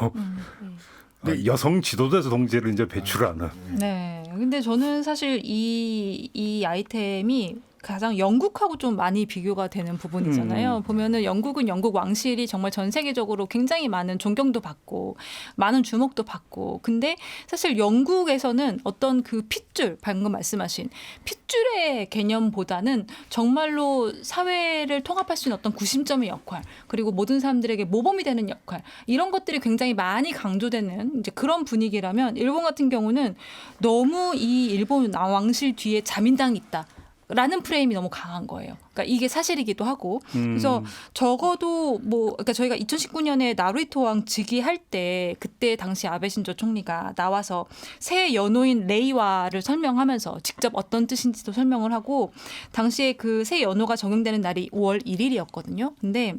여성 지도자 동지를 이제 배출하는. 네. 근데 저는 사실 이 아이템이 가장 영국하고 좀 많이 비교가 되는 부분이잖아요. 보면은 영국은 영국 왕실이 정말 전 세계적으로 굉장히 많은 존경도 받고 많은 주목도 받고, 근데 사실 영국에서는 어떤 그 핏줄, 방금 말씀하신 핏줄의 개념보다는 정말로 사회를 통합할 수 있는 어떤 구심점의 역할, 그리고 모든 사람들에게 모범이 되는 역할, 이런 것들이 굉장히 많이 강조되는 이제 그런 분위기라면, 일본 같은 경우는 너무 이 일본 왕실 뒤에 자민당이 있다 라는 프레임이 너무 강한 거예요. 그러니까 이게 사실이기도 하고. 그래서 적어도 뭐, 그러니까 저희가 2019년에 나루히토 왕 즉위할 때, 그때 당시 아베 신조 총리가 나와서 새 연호인 레이와를 설명하면서 직접 어떤 뜻인지도 설명을 하고, 당시에 그 새 연호가 적용되는 날이 5월 1일이었거든요. 근데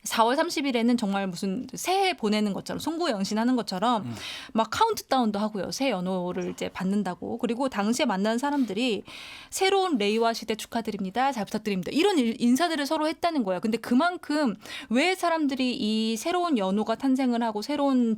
4월 30일에는 정말 무슨 새해 보내는 것처럼, 송구영신하는 것처럼 막 카운트다운도 하고요. 새 연호를 이제 받는다고. 그리고 당시에 만난 사람들이 새로운 레이와 시대 축하드립니다, 잘 부탁드립니다, 이런 인사들을 서로 했다는 거예요. 근데 그만큼 왜 사람들이 이 새로운 연호가 탄생을 하고 새로운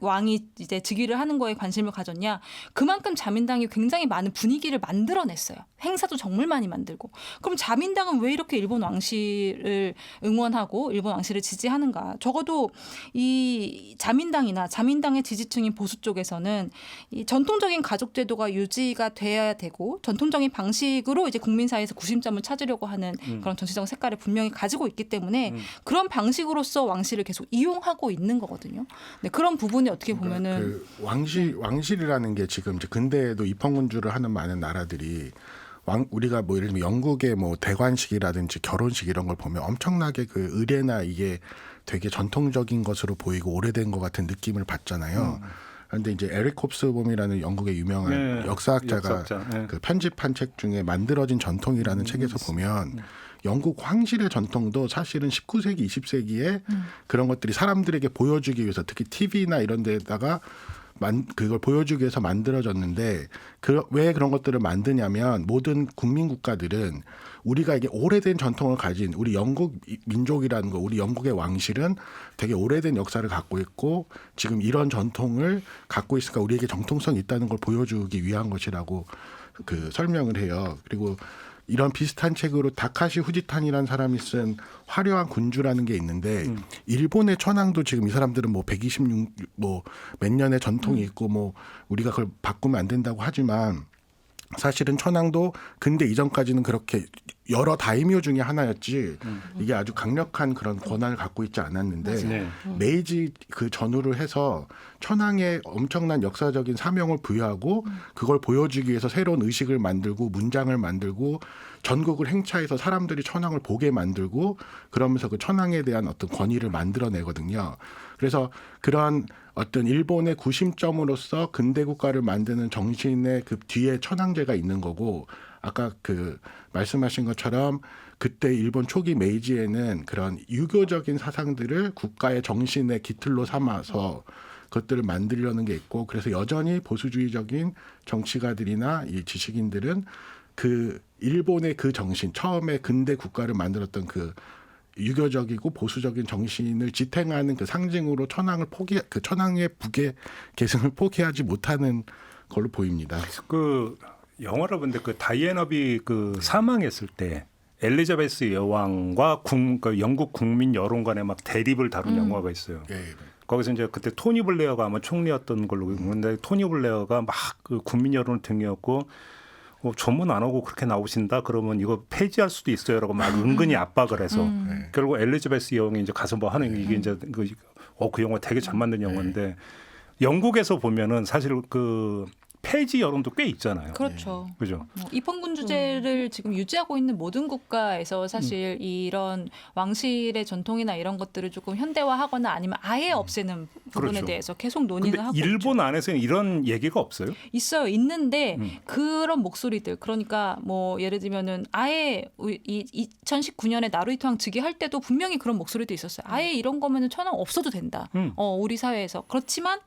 왕이 이제 즉위를 하는 거에 관심을 가졌냐? 그만큼 자민당이 굉장히 많은 분위기를 만들어냈어요. 행사도 정말 많이 만들고. 그럼 자민당은 왜 이렇게 일본 왕실을 응원하고 일본 왕실을 지지하는가? 적어도 이 자민당이나 자민당의 지지층인 보수 쪽에서는 이 전통적인 가족 제도가 유지가 돼야 되고, 전통적인 방식으로 이제 국민 사이에서 구심점을 찾으려고 하는 그런 정치적 색깔을 분명히 가지고 있기 때문에 그런 방식으로서 왕실을 계속 이용하고 있는 거거든요. 네, 그런 부분이 어떻게 보면은 그 왕실이라는 게 지금 이제 근대에도 입헌군주를 하는 많은 나라들이 우리가 뭐 예를 들면 영국의 뭐 대관식이라든지 결혼식 이런 걸 보면 엄청나게 그 의례나 이게 되게 전통적인 것으로 보이고 오래된 것 같은 느낌을 받잖아요. 그런데 이제 에릭 홉스봄이라는 영국의 유명한 역사학자가 그 편집한 책 중에 만들어진 전통이라는 책에서 보면 영국 황실의 전통도 사실은 19세기, 20세기에 그런 것들이 사람들에게 보여주기 위해서, 특히 TV나 이런 데다가 그걸 보여주기 위해서 만들어졌는데, 왜 그런 것들을 만드냐면 모든 국민 국가들은 우리가 이게 오래된 전통을 가진 우리 영국 민족이라는 거, 우리 영국의 왕실은 되게 오래된 역사를 갖고 있고 지금 이런 전통을 갖고 있으니까 우리에게 정통성이 있다는 걸 보여주기 위한 것이라고 그 설명을 해요. 그리고 이런 비슷한 책으로 다카시 후지탄이라는 사람이 쓴 화려한 군주라는 게 있는데, 일본의 천황도 지금 이 사람들은 뭐 126 뭐 몇 년의 전통이 있고 뭐 우리가 그걸 바꾸면 안 된다고 하지만, 사실은 천황도 근대 이전까지는 그렇게 여러 다이묘 중에 하나였지 이게 아주 강력한 그런 권한을 갖고 있지 않았는데, 메이지 그 전후를 해서 천황의 엄청난 역사적인 사명을 부여하고 그걸 보여주기 위해서 새로운 의식을 만들고 문장을 만들고 전국을 행차해서 사람들이 천황을 보게 만들고, 그러면서 그 천황에 대한 어떤 권위를 만들어내거든요. 그래서 그러한 어떤 일본의 구심점으로서 근대 국가를 만드는 정신의 그 뒤에 천황제가 있는 거고, 아까 그 말씀하신 것처럼 그때 일본 초기 메이지에는 그런 유교적인 사상들을 국가의 정신의 깃틀로 삼아서 그것들을 만들려는 게 있고, 그래서 여전히 보수주의적인 정치가들이나 이 지식인들은 그 일본의 그 정신, 처음에 근대 국가를 만들었던 그 유교적이고 보수적인 정신을 지탱하는 그 상징으로 그 천황의 북의 계승을 포기하지 못하는 걸로 보입니다. 그 영화를 본데 그 다이애나비 그 사망했을 때 엘리자베스 여왕과 그 영국 국민 여론 간의 막 대립을 다룬 영화가 있어요. 거기서 이제 그때 토니 블레어가 아마 총리였던 걸로 보는데, 토니 블레어가 막 그 국민 여론을 등이었고 조문 안 하고 그렇게 나오신다 그러면 이거 폐지할 수도 있어요라고 막 은근히 압박을 해서 결국 엘리자베스 여왕이 이제 가서 뭐 하는 이게 이제 그 영화 되게 잘 만든 영화인데, 영국에서 보면은 사실 그 폐지 여론도 꽤 있잖아요. 그렇죠. 그죠. 입헌군주제를 지금 유지하고 있는 모든 국가에서 사실 이런 왕실의 전통이나 이런 것들을 조금 현대화하거나 아니면 아예 없애는 부분에 그렇죠. 대해서 계속 논의를 근데 하고 일본 있죠. 안에서는 이런 얘기가 없어요? 있어요. 있는데 그런 목소리들, 그러니까 뭐 예를 들면은 아예 이 2019년에 나루히토 왕 즉위할 때도 분명히 그런 목소리도 있었어요. 아예 이런 거면은 천황 없어도 된다. 우리 사회에서. 그렇지만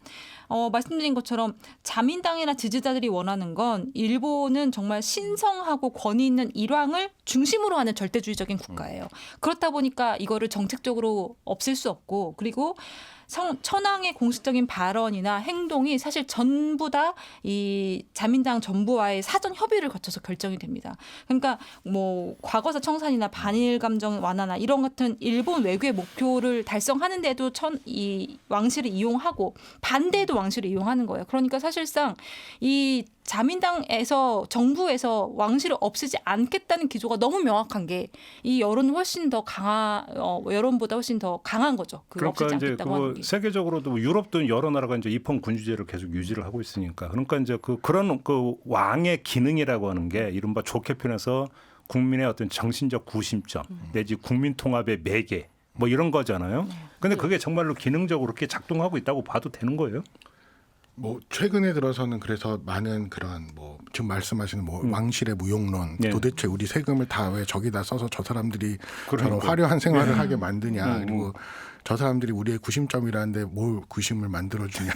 말씀드린 것처럼 자민당이나 지지자들이 원하는 건 일본은 정말 신성하고 권위 있는 일왕을 중심으로 하는 절대주의적인 국가예요. 그렇다 보니까 이거를 정책적으로 없앨 수 없고 그리고 천황의 공식적인 발언이나 행동이 사실 전부 다 이 자민당 정부와의 사전 협의를 거쳐서 결정이 됩니다. 그러니까 뭐 과거사 청산이나 반일 감정 완화나 이런 같은 일본 외교의 목표를 달성하는데도 이 왕실을 이용하고 반대에도 왕실을 이용하는 거예요. 그러니까 사실상 이 자민당에서 정부에서 왕실을 없애지 않겠다는 기조가 너무 명확한 게 이 여론은 훨씬 더 여론보다 훨씬 더 강한 거죠. 그 그러니까 없애지 이제 않겠다고 하는 게. 세계적으로도 유럽도 여러 나라가 이제 입헌 군주제를 계속 유지를 하고 있으니까 그러니까 이제 그런 왕의 기능이라고 하는 게 이른바 좋게 표현해서 국민의 어떤 정신적 구심점 내지 국민 통합의 매개 뭐 이런 거잖아요. 근데 그게 정말로 기능적으로 그렇게 작동하고 있다고 봐도 되는 거예요? 뭐 최근에 들어서는 그래서 많은 그런 뭐 지금 말씀하시는 뭐 왕실의 무용론 네. 도대체 우리 세금을 다 왜 저기다 써서 저 사람들이 그러니까. 저런 화려한 생활을 하게 만드냐 그리고 저 사람들이 우리의 구심점이라는데 뭘 구심을 만들어주냐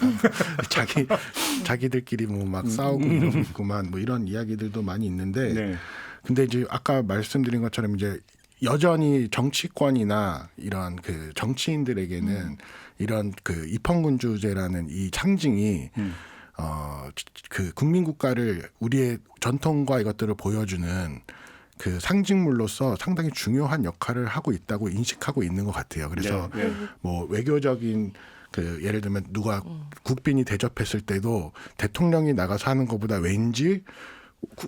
자기들끼리 뭐 막 싸우고 이러고 있구만 뭐 이런 이야기들도 많이 있는데 네. 근데 이제 아까 말씀드린 것처럼 이제 여전히 정치권이나 이런 그 정치인들에게는 이런 그 입헌군주제라는 이 상징이 그 국민국가를 우리의 전통과 이것들을 보여주는 그 상징물로서 상당히 중요한 역할을 하고 있다고 인식하고 있는 것 같아요. 그래서 네, 네. 뭐 외교적인 그 예를 들면 누가 국빈이 대접했을 때도 대통령이 나가서 하는 것보다 왠지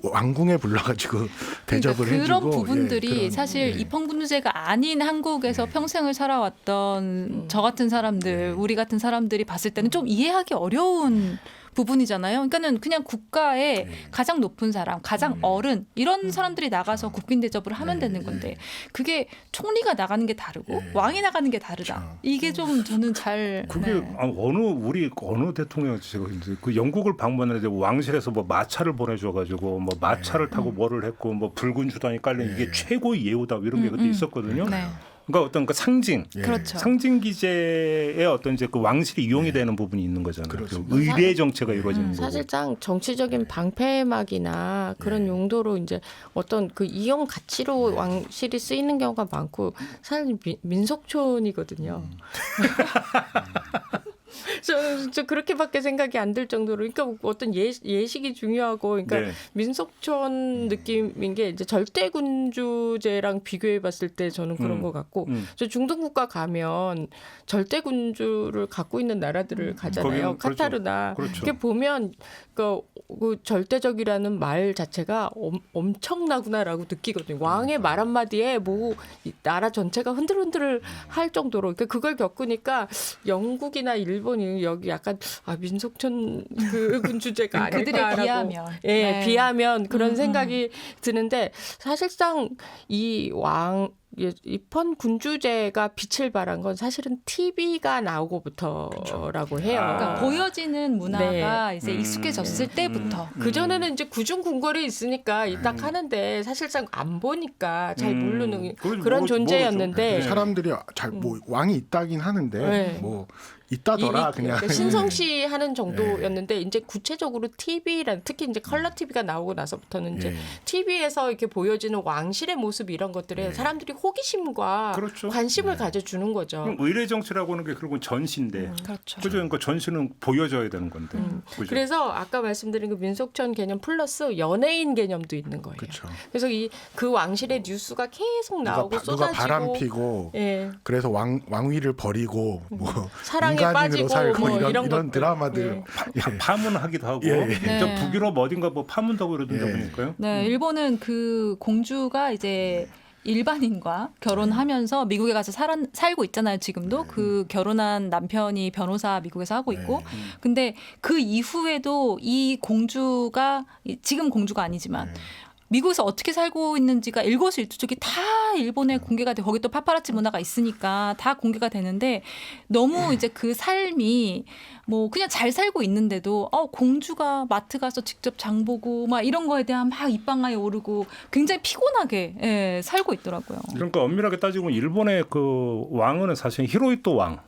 왕궁에 불러가지고 대접을 그러니까 그런 해주고 부분들이 그런, 사실 입헌군주제가 아닌 한국에서 평생을 살아왔던 저 같은 사람들, 우리 같은 사람들이 봤을 때는 좀 이해하기 어려운 부분이잖아요. 그러니까는 그냥 국가의 가장 높은 사람, 가장 어른 이런 사람들이 나가서 국빈 대접을 하면 되는 건데 그게 총리가 나가는 게 다르고 왕이 나가는 게 다르다. 이게 좀 저는 잘 그게 네. 어느 대통령 제가 그 영국을 방문할 때 왕실에서 뭐 마차를 보내줘가지고 뭐 마차를 타고 뭐를 했고 뭐 붉은 주단이 깔린 이게 최고의 예우다 이런 게 그때 있었거든요. 네. 그러니까 어떤 그 상징, 그렇죠. 상징 기제의 어떤 이제 그 왕실이 이용이 되는 부분이 있는 거잖아요. 그 의례 정체가 이루어지는 거고. 사실상 정치적인 방패막이나 그런 용도로 이제 어떤 그 이용 가치로 왕실이 쓰이는 경우가 많고 사실 민속촌이거든요. 저 그렇게밖에 생각이 안 들 정도로 그러니까 어떤 예식이 중요하고 그러니까 네. 민속촌 느낌인 게 이제 절대군주제랑 비교해 봤을 때 저는 그런 것 같고 저 중동 국가 가면 절대군주를 갖고 있는 나라들을 가잖아요. 거기는 그렇죠. 카타르나 그렇죠. 그게 보면 그 절대적이라는 말 자체가 엄청나구나라고 느끼거든요. 왕의 말 한마디에 뭐 나라 전체가 흔들흔들 할 정도로 그러니까 그걸 겪으니까 영국이나 일본이 여기 약간 민속촌 그 군주제가 그들에 아닐까라고 비하면 네. 비하면 그런 생각이 드는데 사실상 이 입헌 군주제가 빛을 발한 건 사실은 TV가 나오고부터라고 해요. 그러니까 보여지는 문화가 네. 이제 익숙해졌을 때부터 그 전에는 이제 구중 궁궐이 있으니까 딱 하는데 사실상 안 보니까 잘 모르는 그런 존재였는데 사람들이 잘 뭐 왕이 있다긴 하는데 네. 뭐 있다더라 그냥 그러니까 신성시 하는 정도였는데 이제 구체적으로 TV란 특히 이제 컬러 TV가 나오고 나서부터는 이제 TV에서 이렇게 보여지는 왕실의 모습 이런 것들에 사람들이 호기심과 그렇죠. 관심을 가져주는 거죠. 그럼 의례 정치라고 하는 게 결국은 전시인데, 그렇죠. 그죠? 그러니까 전시는 보여져야 되는 건데, 그죠? 그래서 아까 말씀드린 그 민속촌 개념 플러스 연예인 개념도 있는 거예요. 그렇죠. 그래서 그 왕실의 뉴스가 계속 나오고 누가 쏟아지고 바람 피고 예. 그래서 왕위를 버리고 뭐 사랑에 인간인으로 빠지고 살고 뭐 이런 것들. 드라마들 파문하기도 하고 네. 저 북유럽 어딘가 뭐 파문도 하고 이러던데 보니까요. 네, 일본은 그 공주가 이제 일반인과 결혼하면서 미국에 가서 살고 있잖아요. 지금도 그 결혼한 남편이 변호사 미국에서 하고 있고 근데 그 이후에도 이 공주가 지금 공주가 아니지만 미국에서 어떻게 살고 있는지가 일거수일투족이 다 일본에 공개가 돼. 거기 또 파파라치 문화가 있으니까 다 공개가 되는데 너무 이제 그 삶이 뭐 그냥 잘 살고 있는데도 공주가 마트 가서 직접 장 보고 막 이런 거에 대한 막 입방아에 오르고 굉장히 피곤하게 살고 있더라고요. 그러니까 엄밀하게 따지고 일본의 그 왕은 사실 히로히토 왕.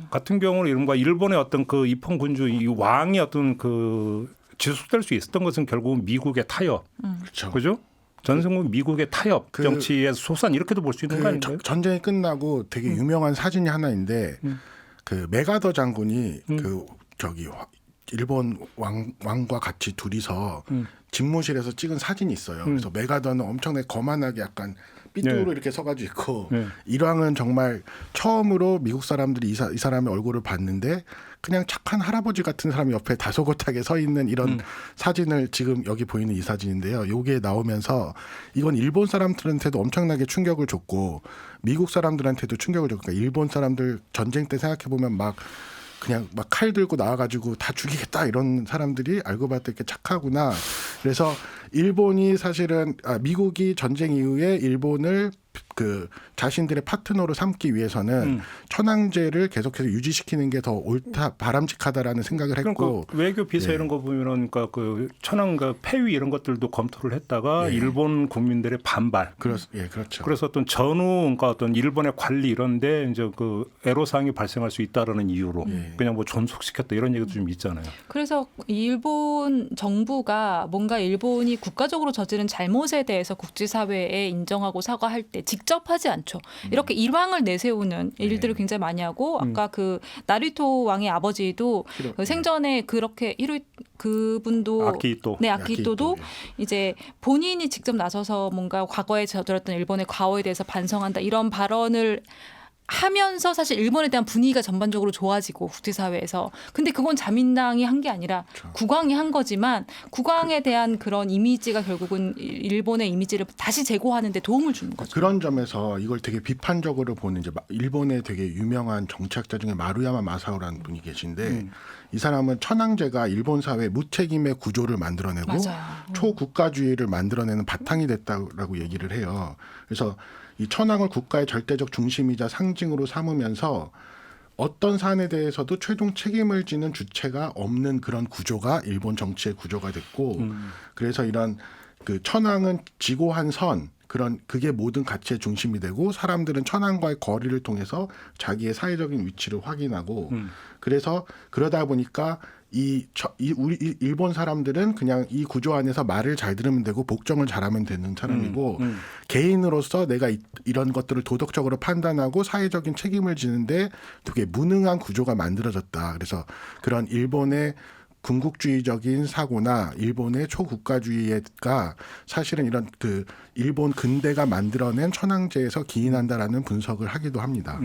같은 경우는 이른바 일본의 어떤 그 입헌 군주 이 왕이 어떤 그 지속될 수 있었던 것은 결국은 미국의 타협, 그렇죠. 그죠? 전승국 미국의 타협 그- 정치의 소산 이렇게도 볼 수 있는 거 아닌가요? 전쟁이 끝나고 되게 유명한 사진이 하나 있는데 그 메가더 장군이 그 저기 일본 왕과 같이 둘이서 집무실에서 찍은 사진이 있어요. 그래서 메가더는 엄청나게 거만하게 약간 삐뚤로 네. 이렇게 서가지고 있고 네. 일왕은 정말 처음으로 미국 사람들이 이 사람의 얼굴을 봤는데 그냥 착한 할아버지 같은 사람이 옆에 다소곳하게 서 있는 이런 사진을 지금 여기 보이는 이 사진인데요. 요게 나오면서 이건 일본 사람들한테도 엄청나게 충격을 줬고 미국 사람들한테도 충격을 줬고 그러니까 일본 사람들 전쟁 때 생각해 보면 막 그냥 막 칼 들고 나와가지고 다 죽이겠다 이런 사람들이 알고 봤을 때 이렇게 착하구나. 그래서 일본이 사실은 미국이 전쟁 이후에 일본을 그 자신들의 파트너로 삼기 위해서는 천황제를 계속해서 유지시키는 게 더 옳다 바람직하다라는 생각을 했고 그러니까 외교 비서 예. 이런 거 보면은 그러니까 그 천황 그 폐위 이런 것들도 검토를 했다가 예. 일본 국민들의 반발. 그렇죠. 그래서 어떤 전후 그러니까 어떤 일본의 관리 이런데 이제 그 애로사항이 발생할 수 있다라는 이유로 그냥 뭐 존속시켰다 이런 얘기도 좀 있잖아요. 그래서 일본 정부가 뭔가 일본이 국가적으로 저지른 잘못에 대해서 국제사회에 인정하고 사과할 때 직접 하지 않죠. 이렇게 일왕을 내세우는 일들을 굉장히 많이 하고 아까 그 나루토 왕의 아버지도 그 생전에 그렇게 그분도 아키히토. 네, 아키히토도 아키히토, 이제 본인이 직접 나서서 뭔가 과거에 저질렀던 일본의 과오에 대해서 반성한다 이런 발언을 하면서 사실 일본에 대한 분위기가 전반적으로 좋아지고 국제사회에서 근데 그건 자민당이 한 게 아니라 국왕이 한 거지만 국왕에 대한 그런 이미지가 결국은 일본의 이미지를 다시 제고하는 데 도움을 주는 거죠. 그런 점에서 이걸 되게 비판적으로 보는 이제 일본의 되게 유명한 정치학자 중에 마루야마 마사오라는 분이 계신데 이 사람은 천황제가 일본 사회 무책임의 구조를 만들어내고 맞아요. 초국가주의를 만들어내는 바탕이 됐다라고 얘기를 해요. 그래서 이 천황을 국가의 절대적 중심이자 상징으로 삼으면서 어떤 사안에 대해서도 최종 책임을 지는 주체가 없는 그런 구조가 일본 정치의 구조가 됐고 그래서 이런 그 천황은 지고한 선 그게 모든 가치의 중심이 되고 사람들은 천황과의 거리를 통해서 자기의 사회적인 위치를 확인하고 그래서 그러다 보니까 우리 일본 사람들은 그냥 이 구조 안에서 말을 잘 들으면 되고 복종을 잘하면 되는 사람이고 개인으로서 내가 이런 것들을 도덕적으로 판단하고 사회적인 책임을 지는데 되게 무능한 구조가 만들어졌다. 그래서 그런 일본의 군국주의적인 사고나 일본의 초국가주의가 사실은 이런 그 일본 근대가 만들어낸 천황제에서 기인한다라는 분석을 하기도 합니다.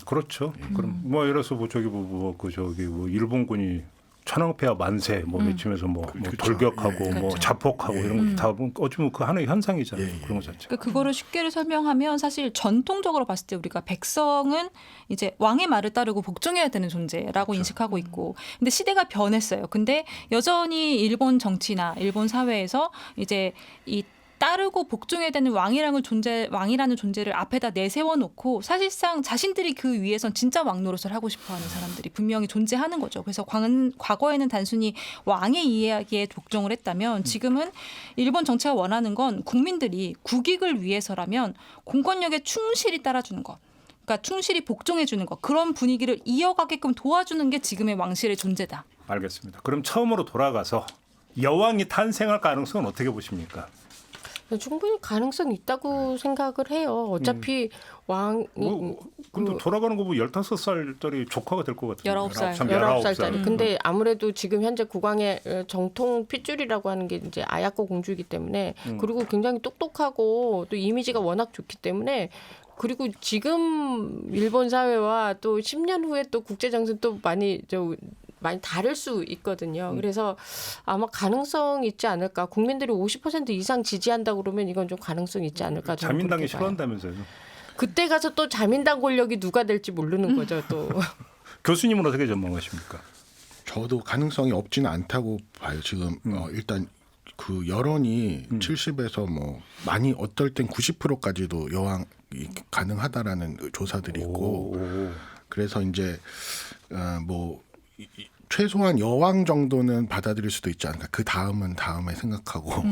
그렇죠. 그럼 뭐 예를 들어서 뭐 저기 뭐 일본군이 천황폐하 만세 뭐 외치면서 뭐 돌격하고 예. 뭐 그렇죠. 자폭하고 이런 거 다 어쩌면 그 하나의 현상이잖아요. 그런 것 자체가. 그러니까 그거를 쉽게 설명하면 사실 전통적으로 봤을 때 우리가 백성은 이제 왕의 말을 따르고 복종해야 되는 존재라고 인식하고 있고 근데 시대가 변했어요. 근데 여전히 일본 정치나 일본 사회에서 이제 이 따르고 복종해야 되는 왕이라는 존재를 앞에다 내세워 놓고 사실상 자신들이 그 위에선 진짜 왕 노릇을 하고 싶어하는 사람들이 분명히 존재하는 거죠. 그래서 과거에는 단순히 왕의 이야기에 복종을 했다면 지금은 일본 정치가 원하는 건 국민들이 국익을 위해서라면 공권력에 충실히 따라주는 것. 그러니까 충실히 복종해 주는 것. 그런 분위기를 이어가게끔 도와주는 게 지금의 왕실의 존재다. 알겠습니다. 그럼 처음으로 돌아가서 여왕이 탄생할 가능성은 어떻게 보십니까? 충분히 가능성 있다고 생각을 해요. 어차피 왕이 근데 돌아가는 거 보면 15살짜리 조카가 될 것 같은데. 19살. 19살짜리. 근데 아무래도 지금 현재 국왕의 정통 핏줄이라고 하는 게 이제 아야코 공주이기 때문에 그리고 굉장히 똑똑하고 또 이미지가 워낙 좋기 때문에 그리고 지금 일본 사회와 또 10년 후에 또 국제 정세는 또 많이 다를 수 있거든요. 그래서 아마 가능성이 있지 않을까. 국민들이 50% 이상 지지한다 그러면 이건 좀 가능성이 있지 않을까. 저는 자민당이 그렇게 봐요. 싫어한다면서요. 그때 가서 또 자민당 권력이 누가 될지 모르는 거죠. 또. 교수님은 어떻게 전망하십니까? 저도 가능성이 없지는 않다고 봐요. 지금 일단 그 여론이 70에서 뭐 많이 어떨 땐 90%까지도 여왕이 가능하다라는 조사들이 있고 그래서 이제 뭐 최소한 여왕 정도는 받아들일 수도 있지 않을까. 그 다음은 다음에 생각하고.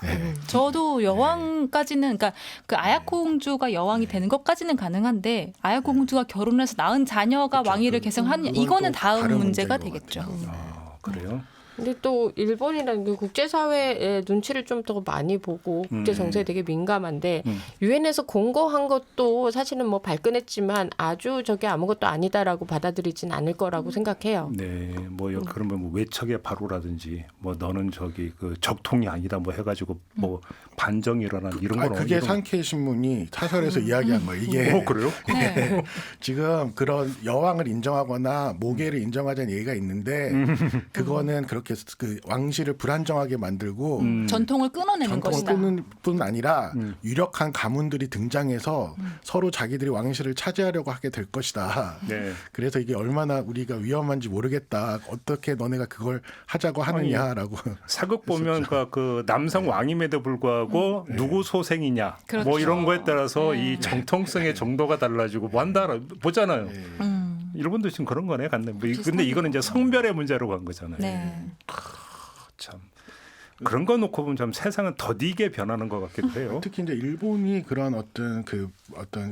네. 저도 여왕까지는 그러니까 그 아야코 공주가 여왕이 되는 것까지는 가능한데 아야코 공주가 결혼해서 낳은 자녀가 왕위를 계승하느냐 그건 이거는 또 다음 다른 문제가 문제인 것 되겠죠. 같아요. 아, 그래요? 근데 또 일본이라는 게 국제사회의 눈치를 좀 더 많이 보고 국제 정세에 되게 민감한데 유엔에서 공고한 것도 사실은 뭐 발끈했지만 아주 저게 아무것도 아니다라고 받아들이진 않을 거라고 생각해요. 네, 뭐 그러면 뭐 외척의 바로라든지 뭐 너는 저기 그 적통이 아니다 뭐 해가지고 뭐 반정이 일어난 이런 아, 건 그게 이런 산케이 신문이 사설에서 이야기한 거예요. 이게 그래요? 네. 지금 그런 여왕을 인정하거나 모계를 인정하자는 얘기가 있는데 그거는 그렇게 그 왕실을 불안정하게 만들고 전통을 끊어내는 전통을 것이다. 끊는 뿐 아니라 유력한 가문들이 등장해서 서로 자기들이 왕실을 차지하려고 하게 될 것이다. 네. 그래서 이게 얼마나 우리가 위험한지 모르겠다. 어떻게 너네가 그걸 하자고 하느냐라고. 사극 보면 그 남성 왕임에도 불구하고 누구 소생이냐 그렇죠. 뭐 이런 거에 따라서 네. 이 정통성의 정도가 달라지고 뭐 한다 보잖아요. 음. 일본도 지금 그런 거네, 같네. 뭐 근데 이거는 이제 성별의 문제로 간 거잖아요. 네. 참 그런 거 놓고 보면 참 세상은 더디게 변하는 것 같기도 해요. 특히 이제 일본이 그런 어떤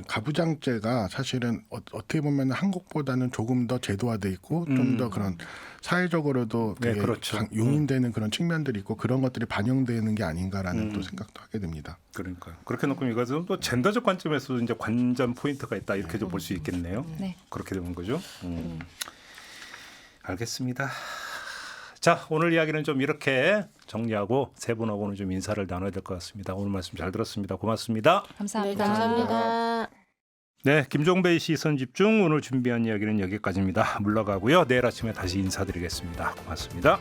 가부장제가 사실은 어떻게 보면 한국보다는 조금 더 제도화돼 있고 좀 더 그런 사회적으로도 네, 되게 그렇죠. 용인되는 그런 측면들이 있고 그런 것들이 반영되는 게 아닌가라는 또 생각도 하게 됩니다. 그러니까 그렇게 놓고 이것은 또 젠더적 관점에서도 이제 관전 포인트가 있다 이렇게 좀 볼 수 있겠네요. 네. 그렇게 되는 거죠. 알겠습니다. 자, 오늘 이야기는 좀 이렇게 정리하고 세 분하고는 좀 인사를 나눠야 될 것 같습니다. 오늘 말씀 잘 들었습니다. 고맙습니다. 네, 감사합니다. 감사합니다. 네, 김종배의 시선 집중 오늘 준비한 이야기는 여기까지입니다. 물러가고요. 내일 아침에 다시 인사드리겠습니다. 고맙습니다.